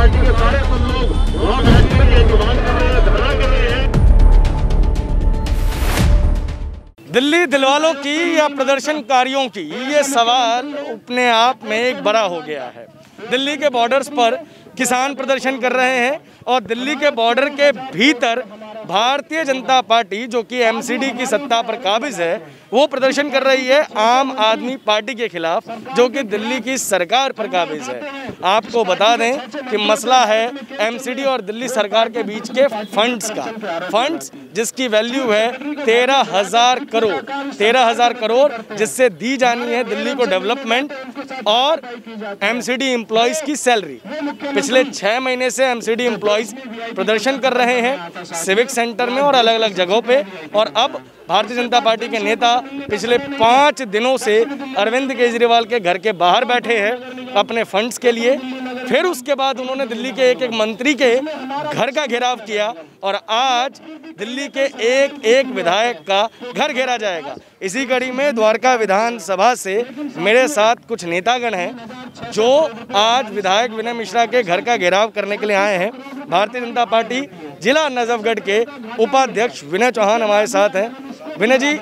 Party के सारे सब लोग वहाँ बैठ कर ये डिमांड कर रहे हैं, धरना कर रहे हैं। दिल्ली दिलवालों की या प्रदर्शनकारियों की, ये सवाल अपने आप में एक बड़ा हो गया है। दिल्ली के बॉर्डर्स पर किसान प्रदर्शन कर रहे हैं और दिल्ली के बॉर्डर के भीतर भारतीय जनता पार्टी, जो कि एमसीडी की सत्ता पर काबिज है, वो प्रदर्शन कर रही है आम आदमी पार्टी के खिलाफ, जो कि दिल्ली की सरकार पर काबिज है। आपको बता दें कि मसला है एमसीडी और दिल्ली सरकार के बीच के फंड्स का। फंड्स जिसकी वैल्यू है 13,000 करोड़, 13,000 करोड़, जिससे दी जानी है दिल्ली को डेवलपमेंट और एमसीडी एम्प्लॉयज़ की सैलरी। पिछले 6 महीने से एमसीडी एम्प्लॉयज़ प्रदर्शन कर रहे हैं सिविक सेंटर में और अलग अलग जगहों पे, और अब भारतीय जनता पार्टी के नेता पिछले 5 दिनों से अरविंद केजरीवाल के घर के बाहर बैठे हैं अपने फंड्स के लिए। फिर उसके बाद उन्होंने दिल्ली के एक एक मंत्री के घर का घेराव किया और आज दिल्ली के एक एक विधायक का घर घेरा जाएगा। इसी कड़ी में द्वारका विधानसभा से मेरे साथ कुछ नेतागण हैं जो आज विधायक विनय मिश्रा के घर का घेराव करने के लिए आए हैं। भारतीय जनता पार्टी जिला नजफगढ़ के उपाध्यक्ष विनय चौहान हमारे साथ हैं। विनय जी,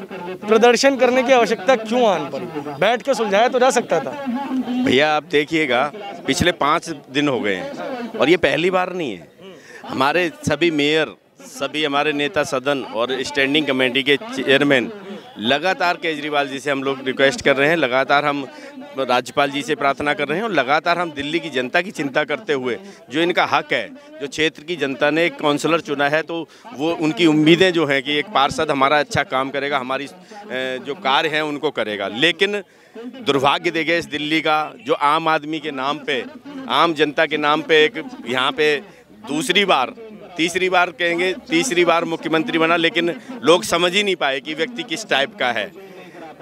प्रदर्शन करने की आवश्यकता क्यों आन पड़ी? बैठ के सुलझाया तो जा सकता था। भैया आप देखिएगा, पिछले 5 दिन हो गए हैं और ये पहली बार नहीं है। हमारे सभी मेयर, सभी हमारे नेता सदन और स्टैंडिंग कमेटी के चेयरमैन लगातार केजरीवाल जी से हम लोग रिक्वेस्ट कर रहे हैं, लगातार हम राज्यपाल जी से प्रार्थना कर रहे हैं और लगातार हम दिल्ली की जनता की चिंता करते हुए, जो इनका हक है, जो क्षेत्र की जनता ने एक काउंसलर चुना है, तो वो उनकी उम्मीदें जो हैं कि एक पार्षद हमारा अच्छा काम करेगा, हमारी जो कार्य हैं उनको करेगा। लेकिन दुर्भाग्य देखिए इस दिल्ली का, जो आम आदमी के नाम पे, आम जनता के नाम पे एक यहाँ पे तीसरी बार कहेंगे, तीसरी बार मुख्यमंत्री बना, लेकिन लोग समझ ही नहीं पाए कि व्यक्ति किस टाइप का है।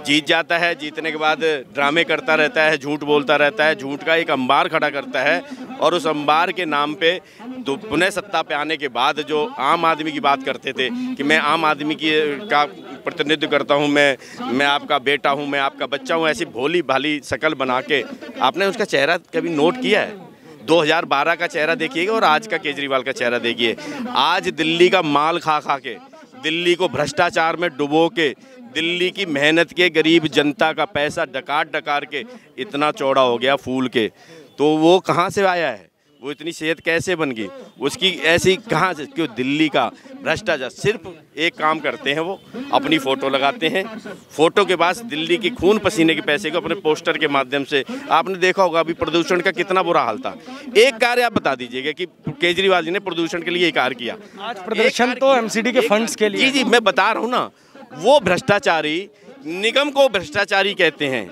जीत जाता है, जीतने के बाद ड्रामे करता रहता है, झूठ बोलता रहता है, झूठ का एक अंबार खड़ा करता है और उस अंबार के नाम पे पुनः सत्ता पे आने के बाद जो आम आदमी की बात करते थे कि मैं आम आदमी का प्रतिनिधित्व करता हूँ, मैं आपका बेटा हूँ, मैं आपका बच्चा हूँ, ऐसी भोली भाली शक्ल बना के आपने उसका चेहरा कभी नोट किया है? 2012 का चेहरा देखिएगा और आज का केजरीवाल का चेहरा देखिए। आज दिल्ली का माल खा के, दिल्ली को भ्रष्टाचार में डुबो के, दिल्ली की मेहनत के गरीब जनता का पैसा डकार के इतना चौड़ा हो गया फूल के, तो वो कहाँ से आया है? वो इतनी सेहत कैसे बन गई उसकी? ऐसी कहाँ से? क्यों? दिल्ली का भ्रष्टाचार। सिर्फ एक काम करते हैं, वो अपनी फ़ोटो लगाते हैं, फ़ोटो के पास दिल्ली की खून पसीने के पैसे को अपने पोस्टर के माध्यम से, आपने देखा होगा अभी प्रदूषण का कितना बुरा हाल था। एक कार्य आप बता दीजिएगा कि केजरीवाल जी ने प्रदूषण के लिए एक कार्य किया। आज प्रदर्शन तो एमसीडी के फंड्स के लिए। जी, मैं बता रहा हूँ ना, वो भ्रष्टाचारी निगम को भ्रष्टाचारी कहते हैं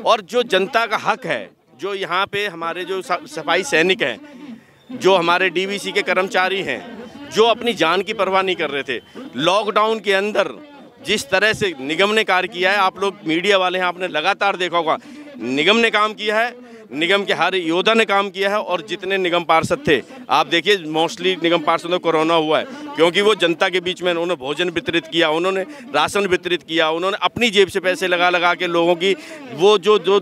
और जो जनता का हक है, जो यहाँ पे हमारे जो सफाई सैनिक हैं, जो हमारे डीवीसी के कर्मचारी हैं, जो अपनी जान की परवाह नहीं कर रहे थे, लॉकडाउन के अंदर जिस तरह से निगम ने कार्य किया है, आप लोग मीडिया वाले हैं, आपने लगातार देखा होगा, निगम ने काम किया है, निगम के हर योद्धा ने काम किया है और जितने निगम पार्षद थे, आप देखिए मोस्टली निगम पार्षदों को कोरोना हुआ है क्योंकि वो जनता के बीच में उन्होंने भोजन वितरित किया, उन्होंने राशन वितरित किया, उन्होंने अपनी जेब से पैसे लगा के लोगों की, वो जो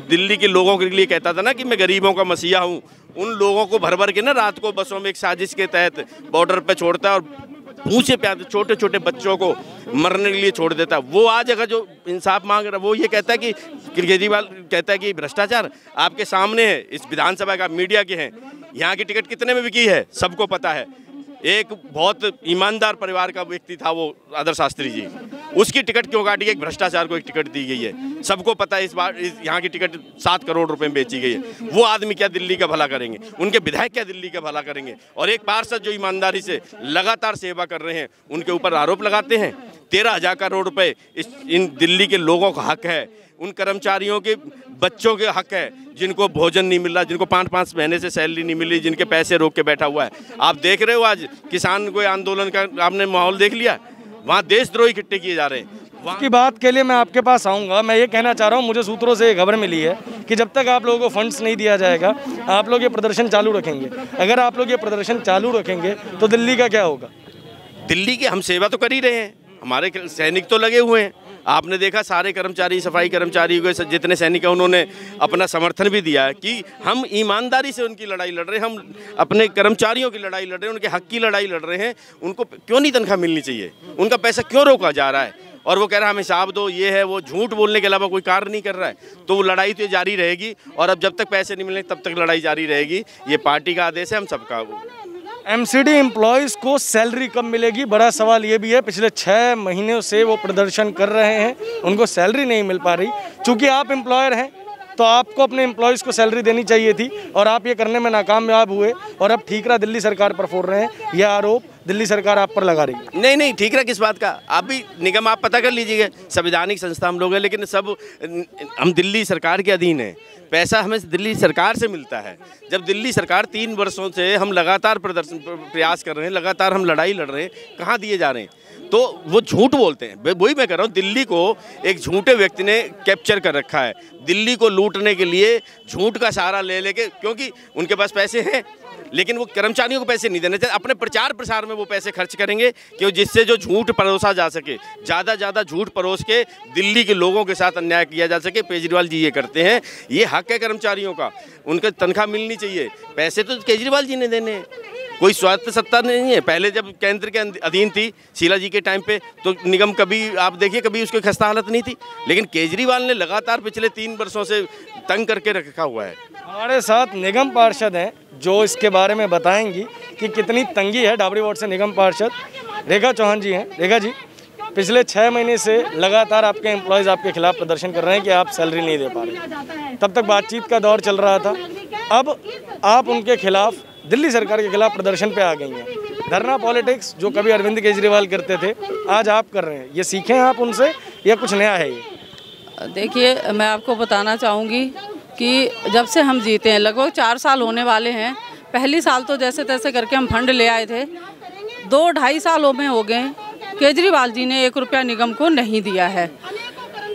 दिल्ली के लोगों के लिए कहता था ना कि मैं गरीबों का मसीहा हूँ, उन लोगों को भर के ना रात को बसों में एक साजिश के तहत बॉर्डर पे छोड़ता है और पूछे प्यार छोटे छोटे बच्चों को मरने के लिए छोड़ देता है। वो आज अगर जो इंसाफ मांग रहा है, वो ये कहता है कि केजरीवाल कहता है कि भ्रष्टाचार आपके सामने है, इस विधानसभा का, मीडिया के हैं, यहाँ की टिकट कितने में बिकी है सबको पता है। एक बहुत ईमानदार परिवार का व्यक्ति था वो आदर्श शास्त्री जी, उसकी टिकट क्यों काटी? एक भ्रष्टाचार को एक टिकट दी गई है, सबको पता है। इस बार यहाँ की टिकट 7 करोड़ रुपए में बेची गई है। वो आदमी क्या दिल्ली का भला करेंगे? उनके विधायक क्या दिल्ली का भला करेंगे? और एक पार्षद जो ईमानदारी से लगातार सेवा कर रहे हैं, उनके ऊपर आरोप लगाते हैं। 13,000 करोड़ रुपए इन दिल्ली के लोगों का हक है, उन कर्मचारियों के बच्चों के हक है जिनको भोजन नहीं मिल रहा, जिनको 5-5 महीने से सैलरी नहीं मिली, जिनके पैसे रोक के बैठा हुआ है। आप देख रहे हो आज किसान कोई आंदोलन का आपने माहौल देख लिया, वहाँ देशद्रोही इकट्ठे किए जा रहे हैं। की बात के लिए मैं आपके पास आऊँगा। मैं ये कहना चाह रहा हूँ, मुझे सूत्रों से खबर मिली है कि जब तक आप लोगों को फंड्स नहीं दिया जाएगा, आप लोग ये प्रदर्शन चालू रखेंगे। अगर आप लोग ये प्रदर्शन चालू रखेंगे तो दिल्ली का क्या होगा? दिल्ली की हम सेवा तो कर ही रहे हैं, हमारे सैनिक तो लगे हुए हैं, आपने देखा सारे कर्मचारी, सफाई कर्मचारी के जितने सैनिक हैं, उन्होंने अपना समर्थन भी दिया है कि हम ईमानदारी से उनकी लड़ाई लड़ रहे हैं, हम अपने कर्मचारियों की लड़ाई लड़ रहे हैं, उनके हक की लड़ाई लड़ रहे हैं। उनको क्यों नहीं तनख्वाह मिलनी चाहिए, उनका पैसा क्यों रोका जा रहा है? और वो कह रहा है हम हिसाब दो, ये है वो, झूठ बोलने के अलावा कोई कार्य नहीं कर रहा है। तो वो लड़ाई तो जारी रहेगी और अब जब तक पैसे नहीं मिलेंगे तब तक लड़ाई जारी रहेगी। ये पार्टी का आदेश है, हम सबका। एमसीडी एम्प्लॉयज़ को सैलरी कब मिलेगी, बड़ा सवाल ये भी है। पिछले 6 महीनों से वो प्रदर्शन कर रहे हैं, उनको सैलरी नहीं मिल पा रही। चूँकि आप एम्प्लॉयर हैं तो आपको अपने एम्प्लॉयज़ को सैलरी देनी चाहिए थी और आप ये करने में नाकामयाब हुए और अब ठीकरा दिल्ली सरकार पर फोड़ रहे हैं। यह आरोप दिल्ली सरकार आप पर लगा रही है। नहीं, ठीकरा किस बात का? आप भी निगम आप पता कर लीजिएगा, संवैधानिक संस्था हम लोग हैं, लेकिन सब हम दिल्ली सरकार के अधीन हैं। पैसा हमें दिल्ली सरकार से मिलता है। जब दिल्ली सरकार 3 वर्षों से हम लगातार प्रयास कर रहे हैं, लगातार हम लड़ाई लड़ रहे हैं, कहाँ दिए जा रहे हैं? तो वो झूठ बोलते हैं। वही मैं कह रहा हूँ, दिल्ली को एक झूठे व्यक्ति ने कैप्चर कर रखा है। दिल्ली को लूटने के लिए झूठ का सहारा ले लेके, क्योंकि उनके पास पैसे हैं लेकिन वो कर्मचारियों को पैसे नहीं देने चाहिए। अपने प्रचार प्रसार में वो पैसे खर्च करेंगे कि जिससे जो झूठ परोसा जा सके, ज़्यादा झूठ परोस के दिल्ली के लोगों के साथ अन्याय किया जा सके। केजरीवाल जी ये करते हैं, ये हक है कर्मचारियों का, उनका तनख्वाह मिलनी चाहिए। पैसे तो केजरीवाल जी ने देने हैं, कोई स्वायत्त सत्ता नहीं है। पहले जब केंद्र के अधीन थी शीला जी के टाइम पे, तो निगम कभी आप देखिए कभी उसकी खस्ता हालत नहीं थी, लेकिन केजरीवाल ने लगातार पिछले 3 वर्षों से तंग करके रखा हुआ है। हमारे साथ निगम पार्षद हैं जो इसके बारे में बताएंगी कि कितनी तंगी है। डाबरी वार्ड से निगम पार्षद रेखा चौहान जी हैं। रेखा जी, पिछले 6 महीने से लगातार आपके एम्प्लॉयज़ आपके खिलाफ प्रदर्शन कर रहे हैं कि आप सैलरी नहीं दे पा रहे। तब तक बातचीत का दौर चल रहा था, अब आप उनके खिलाफ, दिल्ली सरकार के खिलाफ प्रदर्शन पे आ गई हैं। धरना पॉलिटिक्स जो कभी अरविंद केजरीवाल करते थे, आज आप कर रहे हैं। ये सीखें आप उनसे या कुछ नया है ये? देखिए, मैं आपको बताना चाहूँगी कि जब से हम जीते हैं, लगभग 4 साल होने वाले हैं। पहली साल तो जैसे तैसे करके हम फंड ले आए थे। 2-2.5 सालों में हो गए, केजरीवाल जी ने 1 रुपया निगम को नहीं दिया है।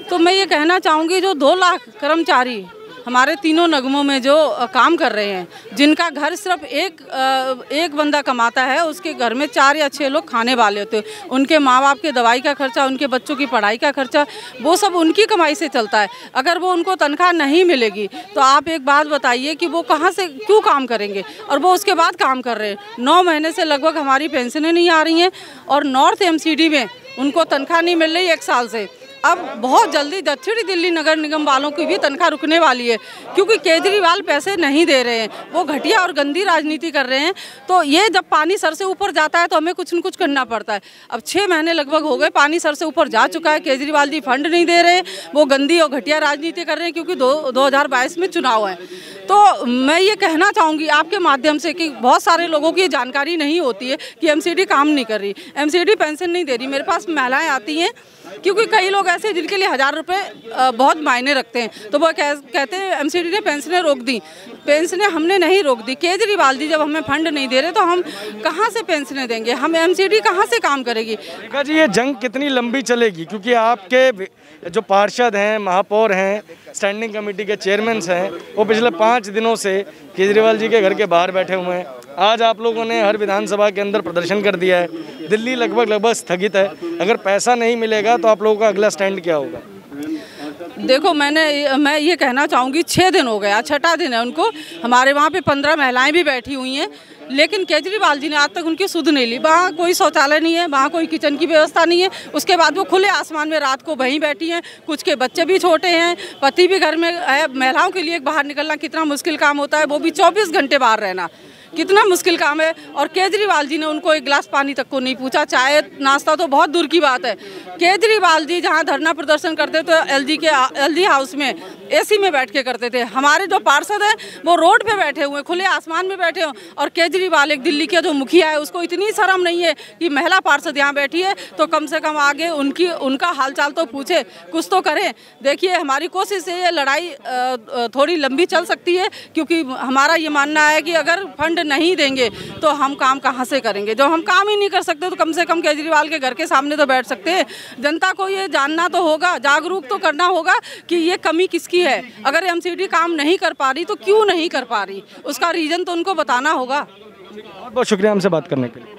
तो मैं ये कहना चाहूँगी, जो 2 लाख कर्मचारी हमारे तीनों निगमों में जो काम कर रहे हैं, जिनका घर सिर्फ एक बंदा कमाता है, उसके घर में 4 या 6 लोग खाने वाले होते हैं। उनके माँ बाप के दवाई का खर्चा, उनके बच्चों की पढ़ाई का खर्चा, वो सब उनकी कमाई से चलता है। अगर वो उनको तनख्वाह नहीं मिलेगी तो आप एक बात बताइए कि वो कहाँ से क्यों काम करेंगे? और वो उसके बाद काम कर रहे हैं। 9 महीने से लगभग हमारी पेंशनें नहीं आ रही हैं और नॉर्थ एमसीडी में उनको तनख्वाह नहीं मिल रही 1 साल से। अब बहुत जल्दी दक्षिणी दिल्ली नगर निगम वालों की भी तनख्वाह रुकने वाली है, क्योंकि केजरीवाल पैसे नहीं दे रहे हैं, वो घटिया और गंदी राजनीति कर रहे हैं। तो ये जब पानी सर से ऊपर जाता है तो हमें कुछ न कुछ करना पड़ता है। अब 6 महीने लगभग हो गए, पानी सर से ऊपर जा चुका है। केजरीवाल जी फंड नहीं दे रहे, वो गंदी और घटिया राजनीति कर रहे हैं, क्योंकि 2022 में चुनाव है। तो मैं ये कहना चाहूँगी आपके माध्यम से कि बहुत सारे लोगों की जानकारी नहीं होती है कि एमसीडी काम नहीं कर रही, एमसीडी पेंशन नहीं दे रही। मेरे पास महिलाएं आती हैं, क्योंकि कई लोग ऐसे जिनके लिए 1000 रुपये बहुत मायने रखते हैं, तो वो कहते हैं एमसीडी ने पेंशनें रोक दी। पेंशनें हमने नहीं रोक दी। केजरीवाल जी जब हमें फंड नहीं दे रहे तो हम कहाँ से पेंशनें देंगे? हम एमसीडी कहाँ से काम करेगी? रेखा जी, ये जंग कितनी लंबी चलेगी? क्योंकि आपके जो पार्षद हैं, महापौर हैं, स्टैंडिंग कमेटी के चेयरमैन हैं, वो पिछले 5 दिनों से केजरीवाल जी के घर के बाहर बैठे हुए हैं। आज आप लोगों ने हर विधानसभा के अंदर प्रदर्शन कर दिया है। दिल्ली लगभग स्थगित है। अगर पैसा नहीं मिलेगा तो आप लोगों का अगला स्टैंड क्या होगा? देखो, मैं ये कहना चाहूँगी, 6 दिन हो गया, 6ठा दिन है उनको। हमारे वहाँ पे 15 महिलाएं भी बैठी हुई हैं, लेकिन केजरीवाल जी ने आज तक उनकी सुध नहीं ली। वहाँ कोई शौचालय नहीं है, वहाँ कोई किचन की व्यवस्था नहीं है। उसके बाद वो खुले आसमान में रात को वहीं बैठी हैं। कुछ के बच्चे भी छोटे हैं, पति भी घर में है। महिलाओं के लिए बाहर निकलना कितना मुश्किल काम होता है, वो भी 24 घंटे बाहर रहना कितना मुश्किल काम है। और केजरीवाल जी ने उनको 1 गिलास पानी तक को नहीं पूछा। चाय नाश्ता तो बहुत दूर की बात है। केजरीवाल जी जहां धरना प्रदर्शन करते तो एलजी हाउस में एसी में बैठ के करते थे। हमारे जो पार्षद हैं वो रोड पे बैठे हुए, खुले आसमान में बैठे हुए। और केजरीवाल एक दिल्ली के जो मुखिया है, उसको इतनी शर्म नहीं है कि महिला पार्षद यहाँ बैठी है तो कम से कम आगे उनका हालचाल तो पूछे, कुछ तो करें। देखिए, हमारी कोशिश है, ये लड़ाई थोड़ी लंबी चल सकती है, क्योंकि हमारा ये मानना है कि अगर फंड नहीं देंगे तो हम काम कहाँ से करेंगे? जब हम काम ही नहीं कर सकते तो कम से कम केजरीवाल के घर के सामने तो बैठ सकते हैं। जनता को ये जानना तो होगा, जागरूक तो करना होगा कि ये कमी किसकी है। अगर एमसीडी काम नहीं कर पा रही तो क्यों नहीं कर पा रही, उसका रीजन तो उनको बताना होगा। बहुत बहुत शुक्रिया हमसे बात करने के लिए।